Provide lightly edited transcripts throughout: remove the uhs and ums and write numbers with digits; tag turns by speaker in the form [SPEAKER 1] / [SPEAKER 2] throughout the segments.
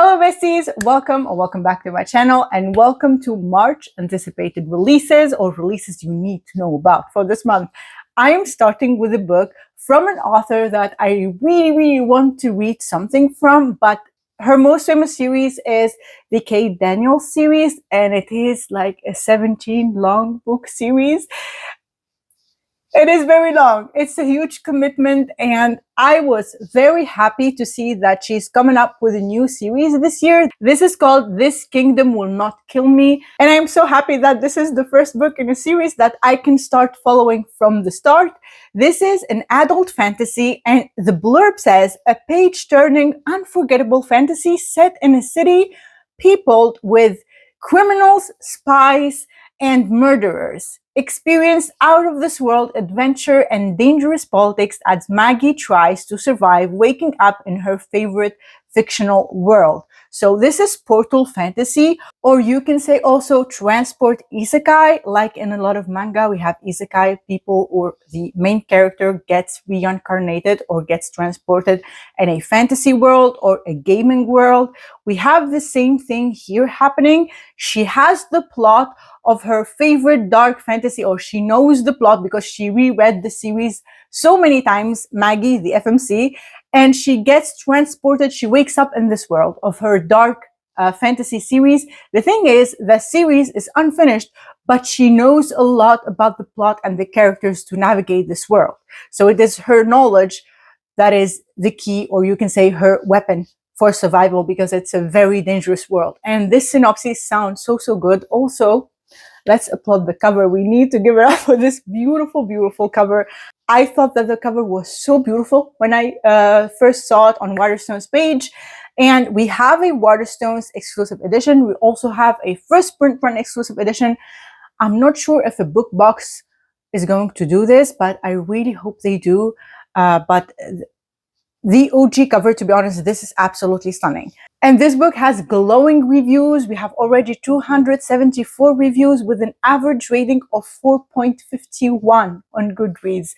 [SPEAKER 1] Hello besties, welcome back to my channel and welcome to March anticipated releases or releases you need to know about for this month. I am starting with a book from an author that I really want to read something from, but her most famous series is the Kate Daniels series, and it is like a 17 long book series. It is very long. It's a huge commitment, and I was very happy to see that she's coming up with a new series this year. This is called This Kingdom Will Not Kill Me, and I'm so happy that this is the first book in a series that I can start following from the start. This is an adult fantasy, and the blurb says, a page-turning, unforgettable fantasy set in a city peopled with criminals, spies, and murderers. Experience out-of-this-world adventure and dangerous politics as Maggie tries to survive waking up in her favorite fictional world. So this is portal fantasy, or you can say also transport isekai. Like in a lot of manga, we have isekai people, or the main character gets reincarnated or gets transported in a fantasy world or a gaming world. We have the same thing here happening. She has the plot of her favorite dark fantasy, or she knows the plot because she reread the series so many times, Maggie, the FMC, and she gets transported. She wakes up in this world of her dark fantasy series. The thing is, the series is unfinished, but she knows a lot about the plot and the characters to navigate this world. So it is her knowledge that is the key, or you can say her weapon for survival, because it's a very dangerous world. And this synopsis sounds so good. Also, let's applaud the cover. We need to give it up for this beautiful cover. I thought that the cover was so beautiful when I first saw it on Waterstone's page. And we have a Waterstone's exclusive edition. We also have a first print run exclusive edition. I'm not sure if a book box is going to do this, but I really hope they do. But the OG cover, to be honest, this is absolutely stunning. And this book has glowing reviews. We have already 274 reviews with an average rating of 4.51 on Goodreads.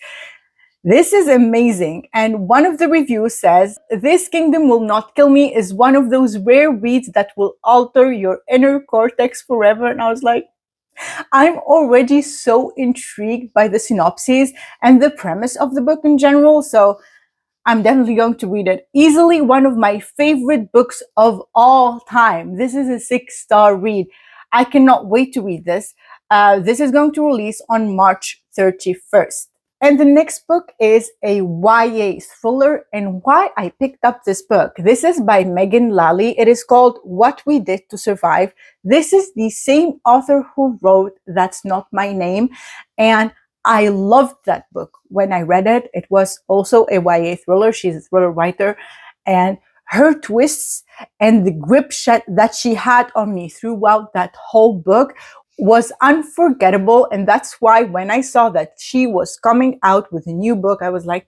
[SPEAKER 1] This is amazing. And one of the reviews says, This Kingdom Will Not Kill Me is one of those rare reads that will alter your inner cortex forever. And I was like, I'm already so intrigued by the synopsis and the premise of the book in general. So I'm definitely going to read it. Easily one of my favorite books of all time. This is a 6-star read. I cannot wait to read this. This is going to release on March 31st. And the next book is a YA thriller, and why I picked up this book. This is by Megan Lally. It is called What We Did to Survive. This is the same author who wrote That's Not My Name, and I loved that book. When I read it, it was also a YA thriller. She's a thriller writer, and her twists and the grip that she had on me throughout that whole book was unforgettable. And that's why when I saw that she was coming out with a new book, I was like,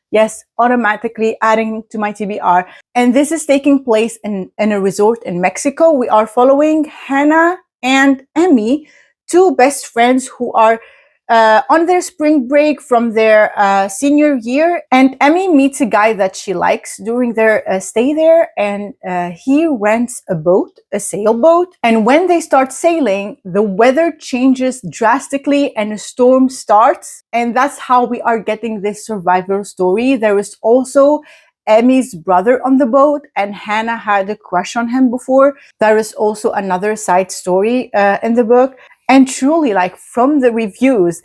[SPEAKER 1] yes, automatically adding to my TBR. And this is taking place in a resort in Mexico. We are following Hannah and Emmy, two best friends who are on their spring break from their senior year, and Emmy meets a guy that she likes during their stay there, and he rents a boat, a sailboat, and when they start sailing, the weather changes drastically and a storm starts, and that's how we are getting this survival story. There is also Emmy's brother on the boat, and Hannah had a crush on him before. There is also another side story in the book. And truly, like, from the reviews,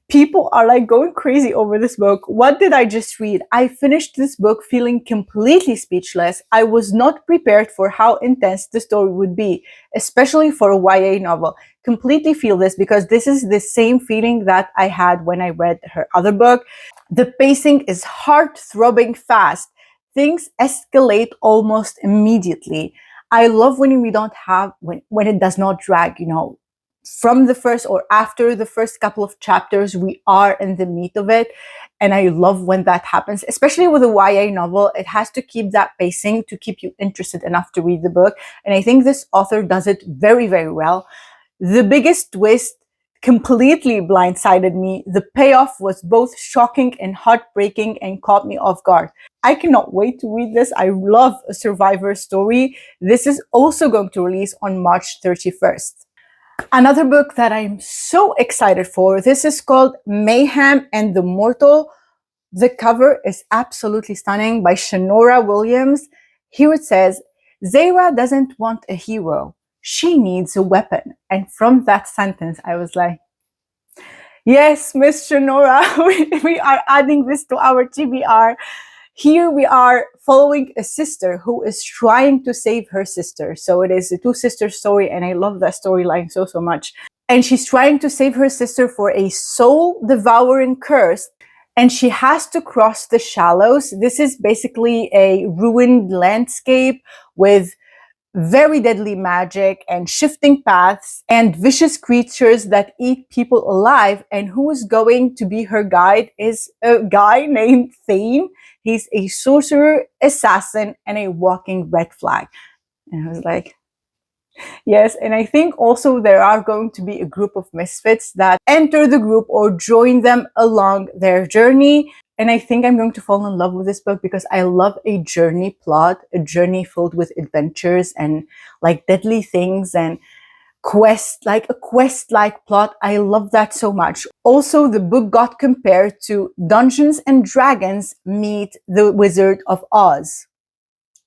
[SPEAKER 1] people are like going crazy over this book. What did I just read? I finished this book feeling completely speechless. I was not prepared for how intense the story would be, especially for a YA novel. Completely feel this, because this is the same feeling that I had when I read her other book. The pacing is heart-throbbing fast. Things escalate almost immediately. I love when we don't have, when it does not drag, you know. From the first or after the first couple of chapters, we are in the meat of it. And I love when that happens, especially with a YA novel. It has to keep that pacing to keep you interested enough to read the book. And I think this author does it very well. The biggest twist completely blindsided me. The payoff was both shocking and heartbreaking and caught me off guard. I cannot wait to read this. I love a survivor story. This is also going to release on March 31st. Another book that I'm so excited for, this is called Mayhem and the Mortal. The cover is absolutely stunning, by Shanora Williams. Here it says, Zara doesn't want a hero. She needs a weapon. And from that sentence, I was like, yes, Miss Shanora, we are adding this to our TBR. Here we are following a sister who is trying to save her sister. So it is a two-sister story, and I love that storyline so much. And she's trying to save her sister for a soul-devouring curse, and she has to cross the shallows. This is basically a ruined landscape with very deadly magic and shifting paths and vicious creatures that eat people alive. And who is going to be her guide is a guy named Thane. He's a sorcerer, assassin, and a walking red flag. And I was like, yes. And I think also there are going to be a group of misfits that enter the group or join them along their journey. And I think I'm going to fall in love with this book because I love a journey plot, a journey filled with adventures and like deadly things and like a quest-like plot. I love that so much. Also, the book got compared to Dungeons and Dragons meet The Wizard of Oz.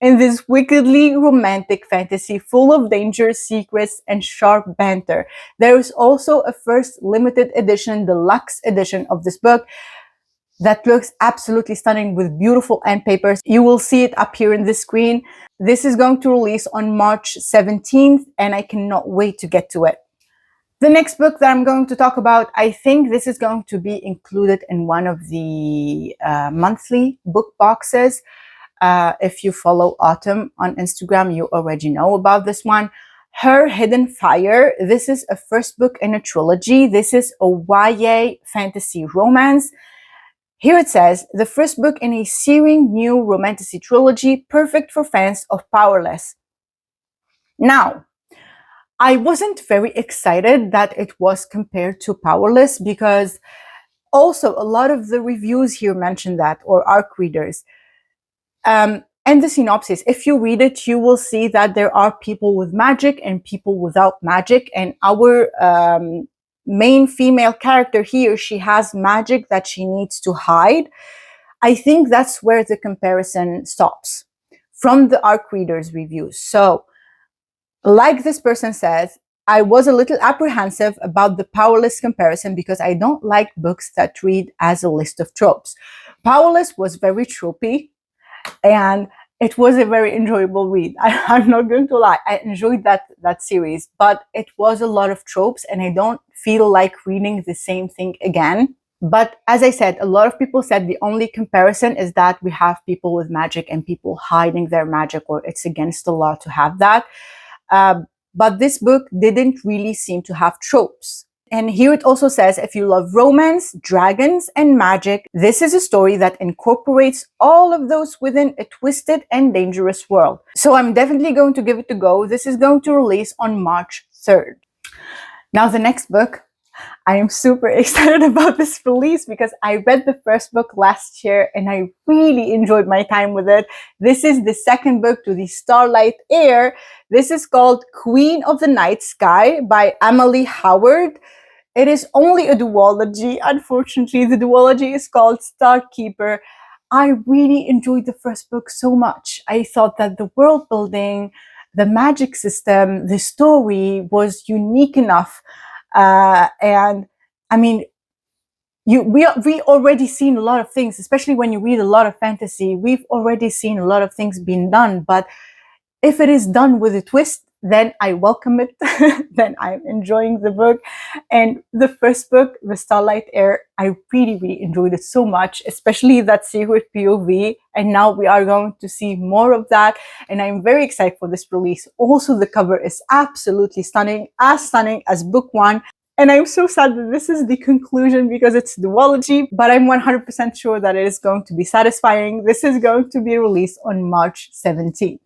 [SPEAKER 1] In this wickedly romantic fantasy full of danger, secrets, and sharp banter. There is also a first limited edition, deluxe edition of this book that looks absolutely stunning with beautiful end papers. You will see it up here in the screen. This is going to release on March 17th, and I cannot wait to get to it. The next book that I'm going to talk about, I think this is going to be included in one of the monthly book boxes. If you follow Autumn on Instagram, you already know about this one. Her Hidden Fire. This is a first book in a trilogy. This is a YA fantasy romance. Here it says, the first book in a searing new romantasy trilogy, perfect for fans of Powerless. Now, I wasn't very excited that it was compared to Powerless because also a lot of the reviews here mention that, or ARC readers. And the synopsis, if you read it, you will see that there are people with magic and people without magic. And our main female character here, she has magic that she needs to hide. I think that's where the comparison stops from the ARC readers reviews. So, like this person says, I was a little apprehensive about the Powerless comparison because I don't like books that read as a list of tropes. Powerless was very tropey, and it was a very enjoyable read. I'm not going to lie. I enjoyed that series, but it was a lot of tropes and I don't feel like reading the same thing again. But as I said, a lot of people said the only comparison is that we have people with magic and people hiding their magic, or it's against the law to have that. But this book didn't really seem to have tropes. And here it also says, if you love romance, dragons, and magic, this is a story that incorporates all of those within a twisted and dangerous world. So I'm definitely going to give it a go. This is going to release on March 3rd. Now the next book, I am super excited about this release because I read the first book last year and I really enjoyed my time with it. This is the second book to the Starlight Heir. This is called Queen of the Night Sky by Amalie Howard. It is only a duology. Unfortunately, the duology is called Starkeeper. I really enjoyed the first book so much. I thought that the world building, the magic system, the story was unique enough. And I mean, we already seen a lot of things, especially when you read a lot of fantasy. We've already seen a lot of things being done, but if it is done with a twist, then I welcome it. Then I'm enjoying the book. And the first book, The Starlight Heir, I really enjoyed it so much, especially that secret POV. And now we are going to see more of that. And I'm very excited for this release. Also, the cover is absolutely stunning as book one. And I'm so sad that this is the conclusion because it's duology, but I'm 100% sure that it is going to be satisfying. This is going to be released on March 17th.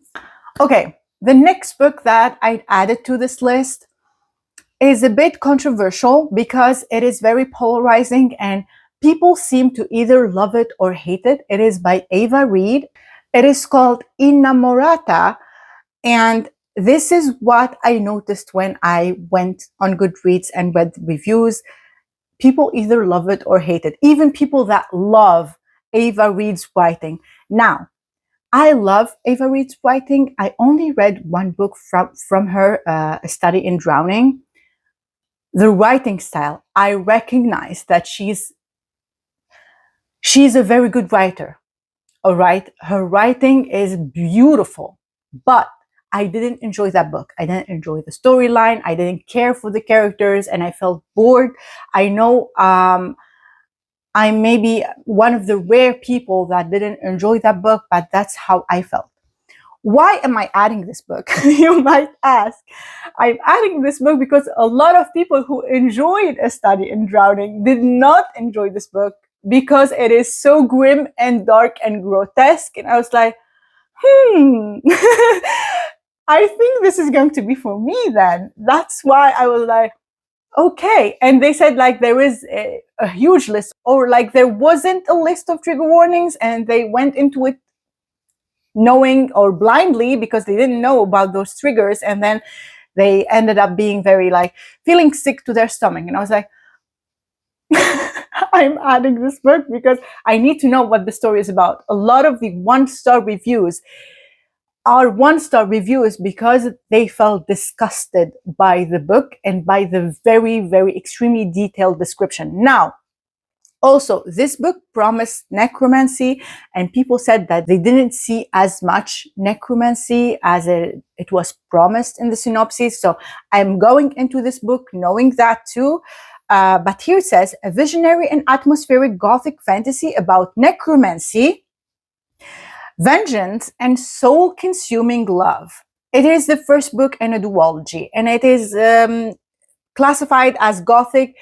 [SPEAKER 1] Okay, the next book that I added to this list, is a bit controversial because it is very polarizing and people seem to either love it or hate it. It is by Ava Reid. It is called Innamorata, and this is what I noticed when I went on Goodreads and read reviews. People either love it or hate it, even people that love Ava Reid's writing. Now, I love Ava Reid's writing. I only read one book from her, A Study in Drowning. The writing style, I recognize that she's a very good writer. All right, her writing is beautiful, but I didn't enjoy that book. I didn't enjoy the storyline. I didn't care for the characters, and I felt bored. I know I'm maybe one of the rare people that didn't enjoy that book, but that's how I felt. Why am I adding this book? You might ask. I'm adding this book because a lot of people who enjoyed A Study in Drowning did not enjoy this book because it is so grim and dark and grotesque. And I was like, I think this is going to be for me then. That's why I was like, okay. And they said like there is a huge list, or like there wasn't a list of trigger warnings, and they went into it knowing or blindly because they didn't know about those triggers, and then they ended up being very like feeling sick to their stomach. And I was like, I'm adding this book because I need to know what the story is about. A lot of the 1-star reviews are 1-star reviews because they felt disgusted by the book and by the very, very extremely detailed description. Now, also, this book promised necromancy, and people said that they didn't see as much necromancy as it was promised in the synopsis. So I'm going into this book knowing that too. But here it says, a visionary and atmospheric Gothic fantasy about necromancy, vengeance, and soul-consuming love. It is the first book in a duology, and it is classified as Gothic,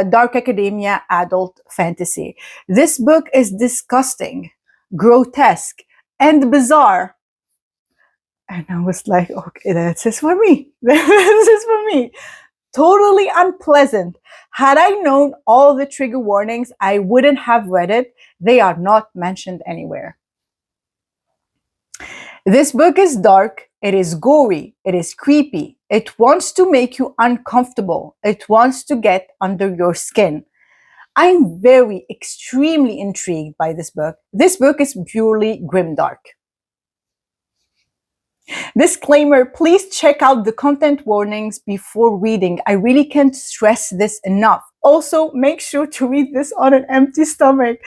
[SPEAKER 1] dark academia, adult fantasy. This book is disgusting, grotesque, and bizarre. And I was like, okay, this is for me. This is for me. Totally unpleasant. Had I known all the trigger warnings, I wouldn't have read it. They are not mentioned anywhere. This book is dark, it is gory, it is creepy, it wants to make you uncomfortable, it wants to get under your skin. I'm very, extremely intrigued by this book. This book is purely grimdark. Disclaimer, please check out the content warnings before reading. I really can't stress this enough. Also, make sure to read this on an empty stomach.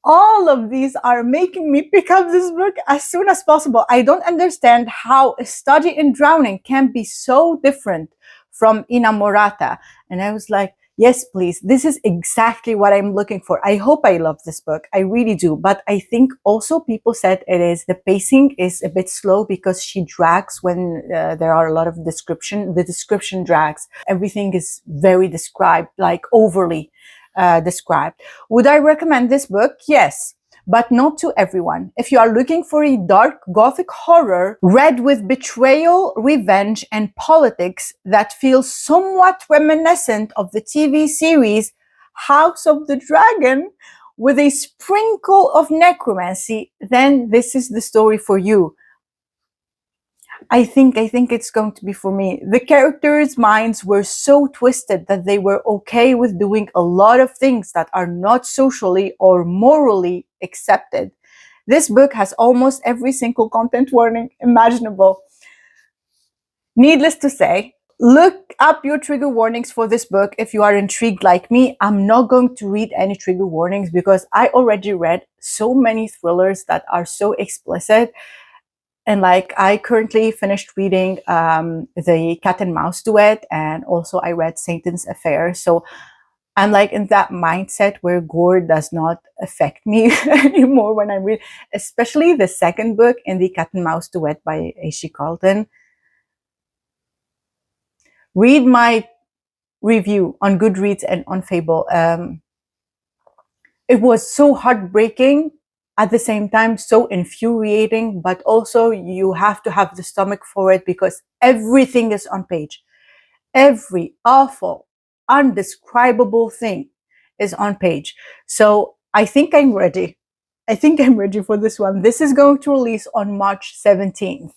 [SPEAKER 1] All of these are making me pick up this book as soon as possible. I don't understand how A Study in Drowning can be so different from Innamorata. And I was like, yes, please. This is exactly what I'm looking for. I hope I love this book. I really do. But I think also people said the pacing is a bit slow because she drags when there are a lot of description. The description drags. Everything is very described, like overly described. Would I recommend this book? Yes, but not to everyone. If you are looking for a dark Gothic horror read with betrayal, revenge, and politics that feels somewhat reminiscent of the TV series House of the Dragon with a sprinkle of necromancy, then this is the story for you. I think it's going to be for me. The characters' minds were so twisted that they were okay with doing a lot of things that are not socially or morally accepted. This book has almost every single content warning imaginable. Needless to say, look up your trigger warnings for this book if you are intrigued like me. I'm not going to read any trigger warnings because I already read so many thrillers that are so explicit. And like I currently finished reading the Cat and Mouse duet, and also I read Satan's Affair. So I'm like in that mindset where gore does not affect me anymore when I read, especially the second book in the Cat and Mouse duet by A.C. Carlton. Read my review on Goodreads and on Fable. It was so heartbreaking. At the same time, so infuriating, but also you have to have the stomach for it because everything is on page. every awful, undescribable thing is on page. So I think I'm ready. I think I'm ready for this one. This is going to release on March 17th.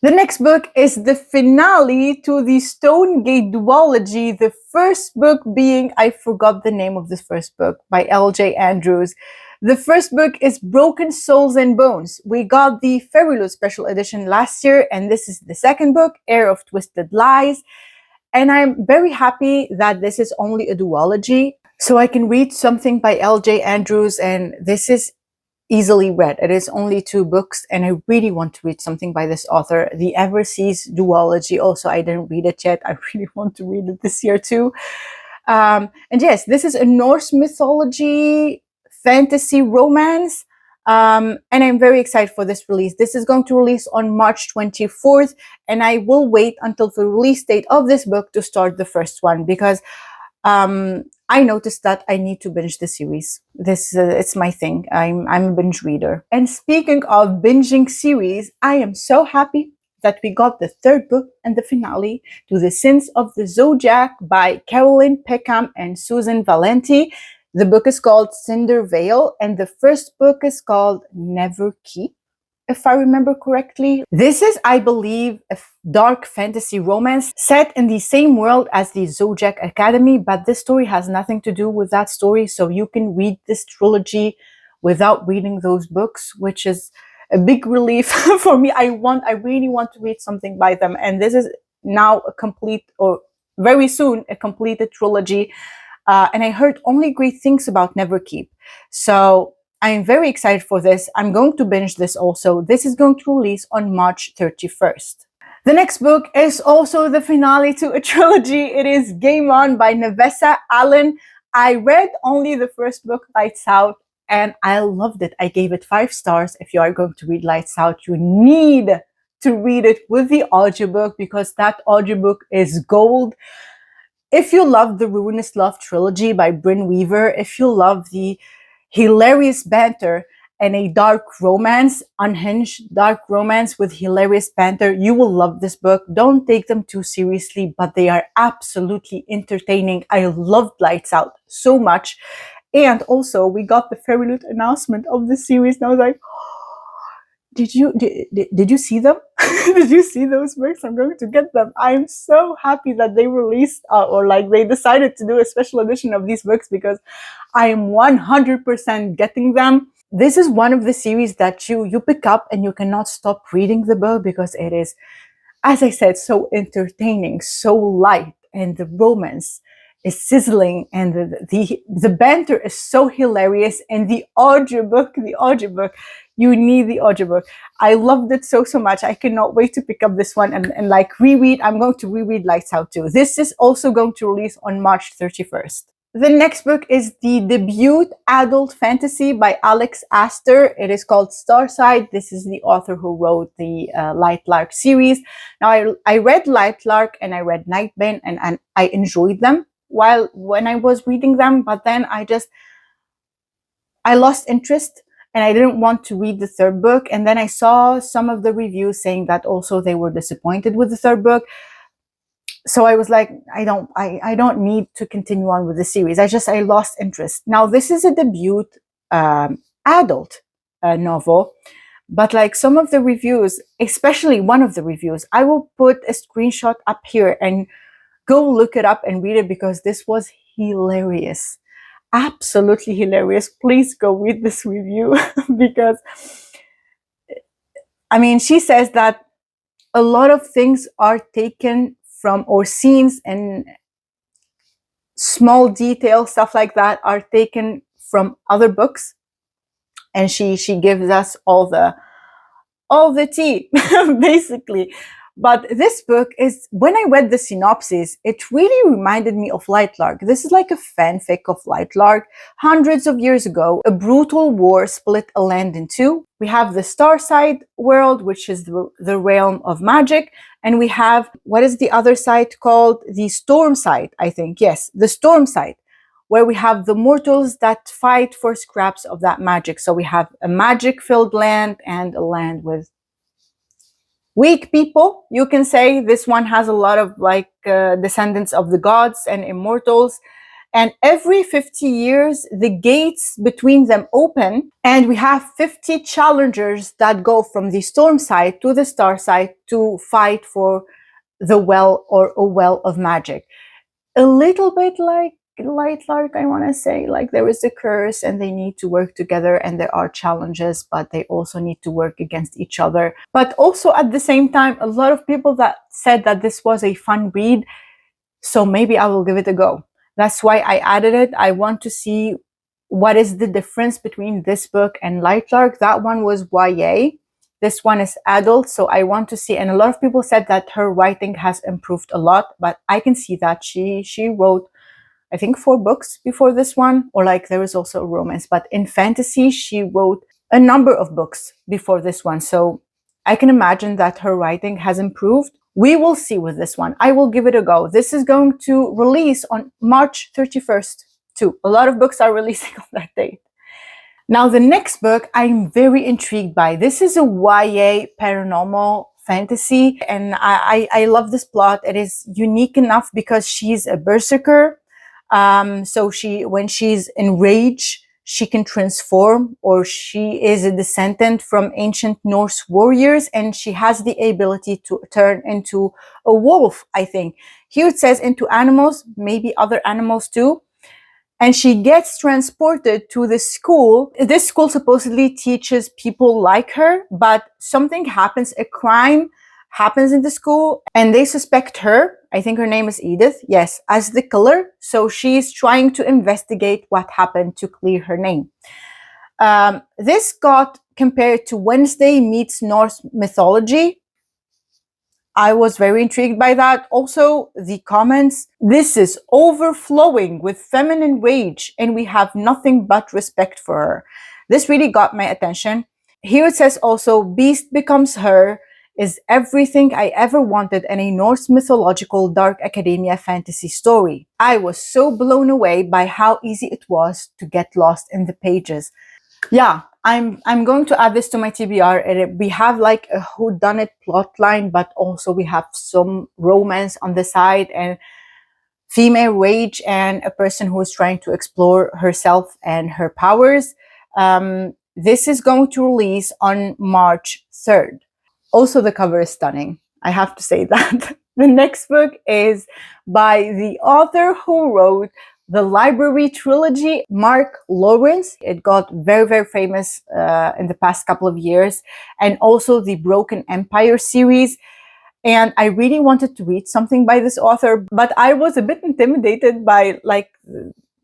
[SPEAKER 1] The next book is the finale to the Stonegate duology, the first book being, I forgot the name of this first book, by L.J. Andrews. The first book is Broken Souls and Bones. We got the Fairyloot special edition last year, and this is the second book, Heir of Twisted Lies. And I'm very happy that this is only a duology, so I can read something by L.J. Andrews, and this is easily read. It is only 2 books, and I really want to read something by this author. The Everseas duology also, I didn't read it yet. I really want to read it this year too. And yes, this is a Norse mythology fantasy romance, and I'm very excited for this release. This is going to release on March 24th, and I will wait until the release date of this book to start the first one, because I noticed that I need to binge the series. This it's my thing. I'm a binge reader. And speaking of binging series, I am so happy that we got the 3rd book and the finale to The Sins of the Zodiac by Carolyn Peckham and Susan Valenti. The book is called Cinder Vale, and the first book is called Never Keep, if I remember correctly. This is, I believe, a dark fantasy romance set in the same world as the Zodiac Academy, but this story has nothing to do with that story, so you can read this trilogy without reading those books, which is a big relief for me. I really want to read something by them, and this is now a complete, or very soon, a completed trilogy, and I heard only great things about Never Keep. So I am very excited for this. I'm going to binge this also. This is going to release on March 31st. The next book is also the finale to a trilogy. It is Game On by Nevessa Allen. I read only the first book, Lights Out, and I loved it. I gave it 5 stars. If you are going to read Lights Out, you need to read it with the audiobook, because that audiobook is gold. If you love the Ruinous Love trilogy by Brynne Weaver, if you love the hilarious banter and a dark romance, unhinged dark romance with hilarious banter, you will love this book. Don't take them too seriously, but they are absolutely entertaining. I loved Lights Out so much. And also, we got the Fairyloot announcement of the series, and I was like, did you see them? Did you see those books? I'm going to get them. I'm so happy that they released, or like they decided to do a special edition of these books, because I am 100% getting them. This is one of the series that you pick up and you cannot stop reading the book, because it is, as I said, so entertaining, so light, and the romance is sizzling, and the banter is so hilarious, and the audiobook, you need the audiobook. I loved it so much. I cannot wait to pick up this one and like reread. I'm going to reread Lights Out too. This is also going to release on March 31st. The next book is the debut adult fantasy by Alex Astor. It is called Starside. This is the author who wrote the Light Lark series. Now, I read Light Lark and I read Nightbane, and I enjoyed them when I was reading them, but then I lost interest and I didn't want to read the 3rd book. And then I saw some of the reviews saying that also they were disappointed with the 3rd book. So I was like, I don't need to continue on with the series. I lost interest. Now, this is a debut adult novel, but like some of the reviews, especially one of the reviews, I will put a screenshot up here and go look it up and read it, because this was hilarious. Absolutely hilarious. Please go read this review because, I mean, she says that a lot of things are taken from, or scenes and small details, stuff like that, are taken from other books, and she gives us all the tea basically. But this book is, when I read the synopsis, it really reminded me of Light Lark. This is like a fanfic of Light Lark. Hundreds of years ago, a brutal war split a land in 2. We have the Starside world, which is the realm of magic. And we have, what is the other side called? The Storm Side, I think. Yes, the Storm Side, where we have the mortals that fight for scraps of that magic. So we have a magic-filled land and a land with weak people, you can say. This one has a lot of like descendants of the gods and immortals. And every 50 years, the gates between them open, and we have 50 challengers that go from the storm side to the star side to fight for the well, or a well of magic. A little bit like Light Lark, I want to say. Like, there is a curse and they need to work together, and there are challenges, but they also need to work against each other. But also at the same time, a lot of people that said that this was a fun read, so maybe I will give it a go. That's why I added it. I want to see what is the difference between this book and Light Lark. That one was YA. This one is adult, so I want to see. And a lot of people said that her writing has improved a lot, but I can see that she wrote, I think, 4 books before this one, or like there is also a romance. But in fantasy, she wrote a number of books before this one. So I can imagine that her writing has improved. We will see with this one. I will give it a go. This is going to release on March 31st too. A lot of books are releasing on that date. Now, the next book I'm very intrigued by. This is a YA paranormal fantasy, and I love this plot. It is unique enough because she's a berserker. So when she's enraged, she can transform, or she is a descendant from ancient Norse warriors, and she has the ability to turn into a wolf, I think. Here it says into animals, maybe other animals too. And she gets transported to the school. This school supposedly teaches people like her, but something happens, a crime happens in the school, and they suspect her, I think her name is Edith, yes, as the killer. So she's trying to investigate what happened to clear her name. This got compared to Wednesday meets Norse mythology. I was very intrigued by that. Also, the comments, this is overflowing with feminine rage, and we have nothing but respect for her. This really got my attention. Here it says also, Beast becomes her, is everything I ever wanted in a Norse mythological dark academia fantasy story. I was so blown away by how easy it was to get lost in the pages. Yeah, I'm going to add this to my TBR. We have like a whodunit plot line, but also we have some romance on the side, and female rage, and a person who is trying to explore herself and her powers. This is going to release on March 3rd. Also, the cover is stunning. I have to say that. The next book is by the author who wrote the Library trilogy, Mark Lawrence. It got very, very famous in the past couple of years, and also the Broken Empire series. And I really wanted to read something by this author, but I was a bit intimidated by like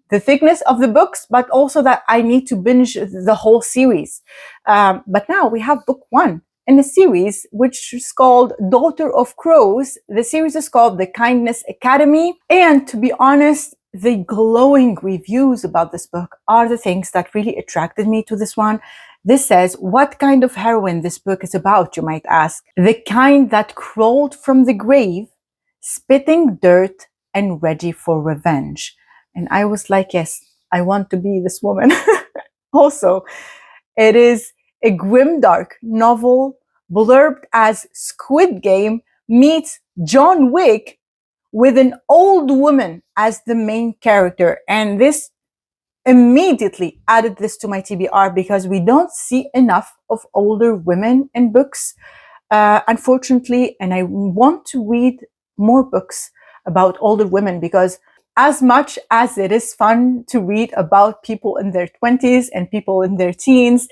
[SPEAKER 1] the thickness of the books, but also that I need to binge the whole series. But now we have book 1 in a series which is called Daughter of Crows. The series is called The Kindness Academy. And to be honest, the glowing reviews about this book are the things that really attracted me to this one. This says, what kind of heroine this book is about, you might ask. The kind that crawled from the grave, spitting dirt and ready for revenge. And I was like, yes, I want to be this woman. Also, it is a grimdark novel blurbed as Squid Game meets John Wick with an old woman as the main character. And this immediately added this to my TBR because we don't see enough of older women in books, unfortunately. And I want to read more books about older women, because as much as it is fun to read about people in their 20s and people in their teens,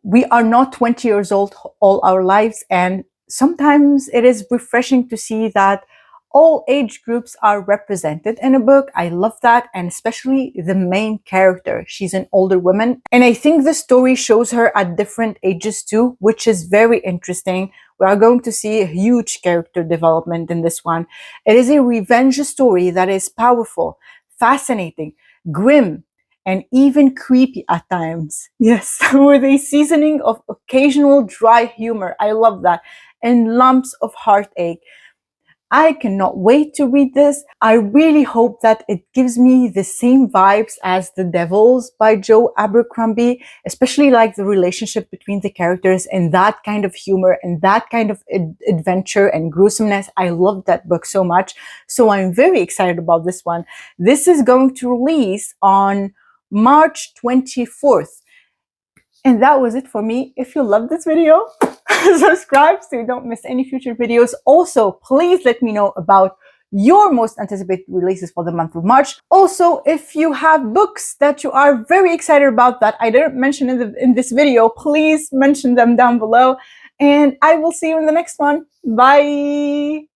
[SPEAKER 1] we are not 20 years old all our lives. And sometimes it is refreshing to see that all age groups are represented in a book. I love that. And especially the main character. She's an older woman. And I think the story shows her at different ages too, which is very interesting. We are going to see a huge character development in this one. It is a revenge story that is powerful, fascinating, grim, and even creepy at times. Yes, with a seasoning of occasional dry humor. I love that. And lumps of heartache. I cannot wait to read this. I really hope that it gives me the same vibes as The Devils by Joe Abercrombie, especially like the relationship between the characters and that kind of humor and that kind of adventure and gruesomeness. I love that book so much. So I'm very excited about this one. This is going to release on March 24th. And that was it for me. If you loved this video, subscribe so you don't miss any future videos. Also, please let me know about your most anticipated releases for the month of March. Also, if you have books that you are very excited about that I didn't mention in this video, please mention them down below. And I will see you in the next one. Bye!